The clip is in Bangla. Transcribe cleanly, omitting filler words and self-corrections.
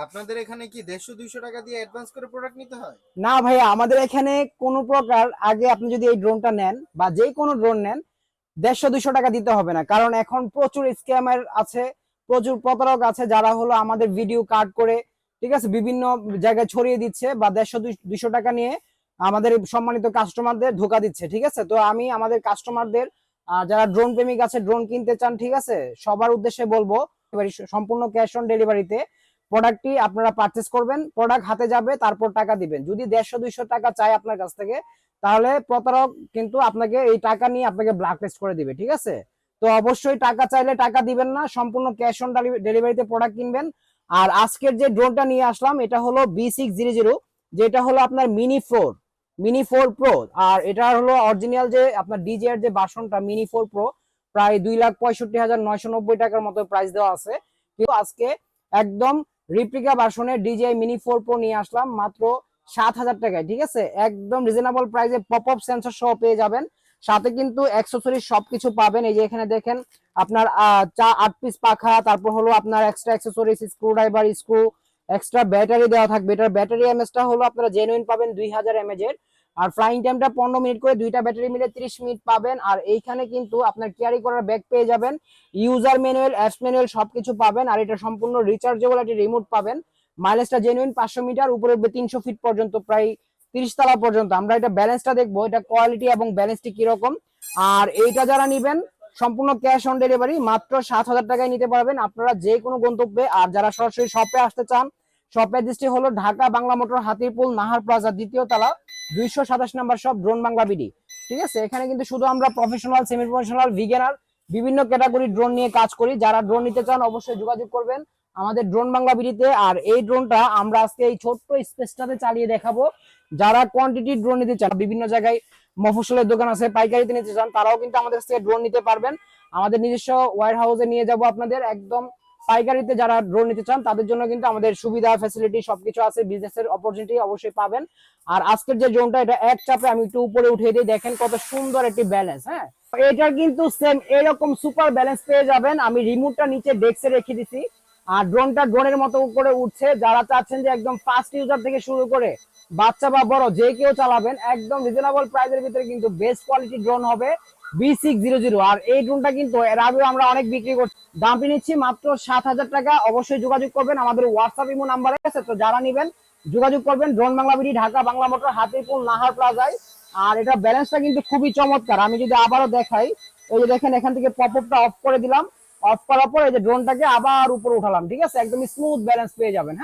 আপনাদের এখানে কি 150-200 টাকা দিয়ে অ্যাডভান্স করে প্রোডাক্ট নিতে হয়? না ভাইয়া, আমাদের এখানে কোনো প্রকার আগে আপনি যদি এই ড্রোনটা নেন বা যে কোনো ড্রোন নেন 150-200 টাকা দিতে হবে না, কারণ এখন প্রচুর স্ক্যামার আছে, প্রচুর প্রতারক আছে যারা হলো আমাদের ভিডিও কাট করে, ঠিক আছে, বিভিন্ন জায়গায় ছড়িয়ে দিচ্ছে বা 150-200 টাকা নিয়ে আমাদের সম্মানিত কাস্টমারদের ধোকা দিচ্ছে। ঠিক আছে, তো আমি আমাদের কাস্টমারদের যারা ড্রোন প্রেমিক আছে, ড্রোন কিনতে চান, ঠিক আছে, সবার উদ্দেশ্যে বলবো সম্পূর্ণ ক্যাশ অন ডেলিভারিতে প্রোডাক্টটি আপনারা পারচেস করবেন, প্রোডাক্ট হাতে যাবে, তারপর টাকা দিবেন। যদি 150-200 টাকা চাই আপনার কাছ থেকে, তাহলে প্রতারক কিন্তু আপনাকে এই টাকা নিয়ে আপনাকে ব্ল্যাকলিস্ট করে দিবে। ঠিক আছে, তো অবশ্যই টাকা চাইলে টাকা দিবেন না, সম্পূর্ণ ক্যাশ অন ডেলিভারিতে প্রোডাক্ট কিনবেন। আর আজকের যে ড্রোনটা নিয়ে আসলাম এটা হলো B600, যেটা হলো আপনার মিনি 4 প্রো। আর এটা হলো অরিজিনাল যে আপনার ডিজে এর যে ভার্সনটা মিনি 4 প্রো, প্রায় 2,65,990 টাকার মতো প্রাইস দেওয়া আছে। কিন্তু আজকে একদম রিপ্লিকা ভার্সনের ডিজে মিনি 4 প্রো নিয়ে আসলাম মাত্র 7,000 টাকায়। ঠিক আছে, একদম রিজনেবল প্রাইসে পপ আপ সেন্সর সহ পেয়ে যাবেন। সাথে কিন্তু অ্যাক্সেসরিজ সবকিছু পাবেন। এই যে এখানে দেখেন আপনার 8 পিস পাখা, তারপর হলো আপনার extra accessories, screw driver, screw, extra battery দেওয়া থাকবে। এটার ব্যাটারি এমএসটা হলো আপনারা জেনুইন পাবেন 2000 mAh এর। আর ফ্লাইং টাইমটা 15 মিনিট করে, দুইটা ব্যাটারি মিলে 30 মিনিট পাবেন। আর এইখানে কিন্তু আপনার ক্যারি করার ব্যাগ পেয়ে যাবেন, ইউজার ম্যানুয়াল, অ্যাপস ম্যানুয়াল সবকিছু পাবেন। আর এটা সম্পূর্ণ রিচার্জেবল একটা রিমোট পাবেন। মাইলেজটা জেনুইন 500 মিটার, উপরে 300 ফিট পর্যন্ত, প্রায় 30 তলা পর্যন্ত। আমরা এটা ব্যালেন্সটা দেখবো, এটা কোয়ালিটি এবং ব্যালেন্সটি কিরকম। আর এইটা যারা নিবেন সম্পূর্ণ ক্যাশ অন ডেলিভারি মাত্র 7,000 টাকায় নিতে পারবেন আপনারা যে কোনো গন্তব্যে। আর যারা সরাসরি শপে আসতে চান, শপ অ্যাড্রেসটি হলো ঢাকা বাংলা মোটর, হাতিরপুল, নাহার প্লাজা, 2য় তলা, 227 নম্বর শপ, ড্রোন বাংলা বিডি। ঠিক আছে, এখানে কিন্তু শুধু আমরা প্রফেশনাল, সেমি প্রফেশনাল, বিগিনার বিভিন্ন ক্যাটাগরি ড্রোন নিয়ে কাজ করি। যারা ড্রোন নিতে চান অবশ্যই যোগাযোগ করবেন আমাদের ড্রোন বাংলা বিডিতে। আর এই ড্রোনটা আমরা আজকে এই ছোট্ট স্পেসটাতে চালিয়ে দেখাবো। যারা কোয়ান্টিটি ড্রোন নিতে চান, বিভিন্ন জায়গায় মফস্বলের দোকান আছে, পাইকারিতে নিতে চান, তারাও কিন্তু আমাদের কাছে ড্রোন নিতে পারবেন। আমাদের নিজস্ব ওয়্যার হাউসে নিয়ে যাব আপনাদের একদম পাইকারিতে। যারা ড্রোন নিতে চান তাদের জন্য কিন্তু আমাদের সুবিধা, ফ্যাসিলিটি সবকিছু আছে, বিজনেসের অপরচুনিটি অবশ্যই পাবেন। আর আজকের যে ড্রোনটা, এটা এক চাপে আমি একটু উপরে উঠিয়ে দিই, দেখেন কত সুন্দর একটি ব্যালেন্স। হ্যাঁ, এটার কিন্তু সেম এরকম সুপার ব্যালেন্স পেয়ে যাবেন। আমি রিমোটটা নিচে ডেস্কে রেখে দিছি, আর ড্রোনটা ড্রোনের মতো করে উঠছে। যারা চাচ্ছেন যে একদম ফার্স্ট ইউজার থেকে শুরু করে বাচ্চা বা বড় যে কেউ চালাবেন, একদম রিজনেবল প্রাইসের ভিতরে কিন্তু বেস্ট কোয়ালিটি ড্রোন হবে B600। আর এই ড্রোনটা কিন্তু এর আগেও আমরা অনেক বিক্রি করছি, দামটি নিচ্ছি মাত্র 7,000 টাকা। অবশ্যই যোগাযোগ করবেন আমাদের হোয়াটসঅ্যাপ ইমো নাম্বারে আছে, তো যারা নিবেন যোগাযোগ করবেন। Drone Bangla BD, Dhaka Bangla motor, Hatirpul, Nahar প্লাজায়। আর এটা ব্যালেন্সটা কিন্তু খুবই চমৎকার। আমি যদি আবারও দেখাই, এই যে দেখেন এখান থেকে পপ আপটা অফ করে দিলাম, অফ করার পর এই যে ড্রোনটাকে আবার উপরে উঠালাম। ঠিক আছে, একদম স্মুথ ব্যালেন্স পেয়ে যাবেন।